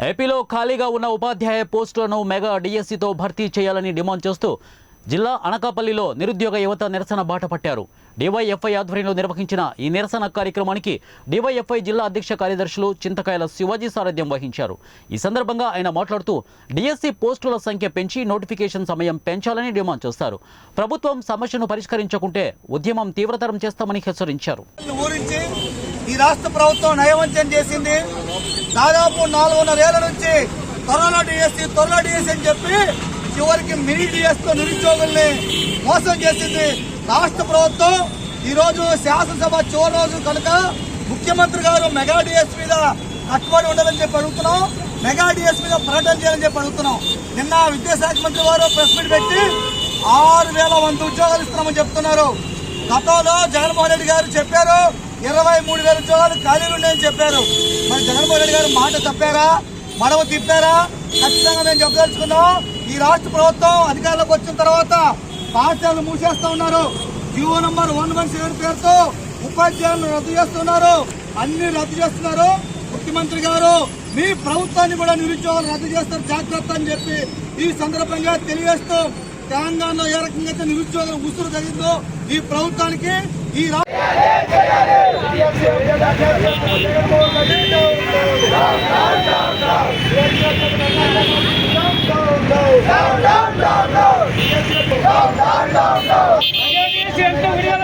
ఏపీలో ఖాళీగా ఉన్న ఉపాధ్యాయ పోస్టులను మెగా డిఎస్సితో భర్తీ చేయాలని డిమాండ్ చేస్తూ జిల్లా అనకాపల్లిలో నిరుద్యోగ యువత నిరసన బాట పట్టారు. డివైఎఫ్ఐ ఆధ్వర్యంలో నిర్వహించిన ఈ నిరసన కార్యక్రమానికి డివైఎఫ్ఐ జిల్లా అధ్యక్ష కార్యదర్శులు చింతకాయల శివాజీ సారథ్యం వహించారు. ఈ సందర్భంగా ఆయన మాట్లాడుతూ డిఎస్సి పోస్టుల సంఖ్య పెంచి నోటిఫికేషన్ సమయం పెంచాలని డిమాండ్ చేస్తారు. ప్రభుత్వం సమస్యను పరిష్కరించకుంటే ఉద్యమం తీవ్రతరం చేస్తామని హెచ్చరించారు. ఈ రాష్ట్ర ప్రభుత్వం నయవంచన చేసింది. దాదాపు 4.5 ఏళ్ల నుంచి త్వరలో డిఎస్సి అని చెప్పి చివరికి మినీ డిఎస్ తో నిరుద్యోగుల్ని మోసం చేసింది రాష్ట్ర ప్రభుత్వం. ఈ రోజు శాసనసభ చివరి రోజు కనుక ముఖ్యమంత్రి గారు మెగా డిఎస్ మీద కట్టుబడి ఉండాలని చెప్పి అడుగుతున్నాం. మెగా డిఎస్ మీద ప్రకటన చేయాలని చెప్పి అడుగుతున్నాం. నిన్న విద్యాశాఖ మంత్రి వారు ప్రెస్ మీట్ పెట్టి 6,000 ఉద్యోగాలు ఇస్తున్నామని చెప్తున్నారు. గతంలో జగన్మోహన్ రెడ్డి గారు చెప్పారు 23,000 ఉద్యోగాలు ఖాళీలు ఉన్నాయని చెప్పారు. మరి జగన్మోహన్ రెడ్డి గారు మాట తప్పారా, మడవ తిప్పారా? ఖచ్చితంగా మేము చెప్పదలుచుకున్నాం. ఈ రాష్ట్ర ప్రభుత్వం అధికారంలోకి వచ్చిన తర్వాత పాఠశాలలు మూసేస్తా ఉన్నారు. జీవో నంబర్ 117 పేరుతో ఉపాధ్యాయులను రద్దు చేస్తున్నారు. అన్ని రద్దు చేస్తున్నారు. ముఖ్యమంత్రి గారు మీ ప్రభుత్వాన్ని కూడా నిరుద్యోగాలు రద్దు చేస్తారు, జాగ్రత్త అని చెప్పి ఈ సందర్భంగా తెలియజేస్తూ తెలంగాణలో ఏ రకంగా నిరుద్యోగులు ఉసురు తగ్గిందో ఈ ప్రభుత్వానికి ఈ Down, down, down, down.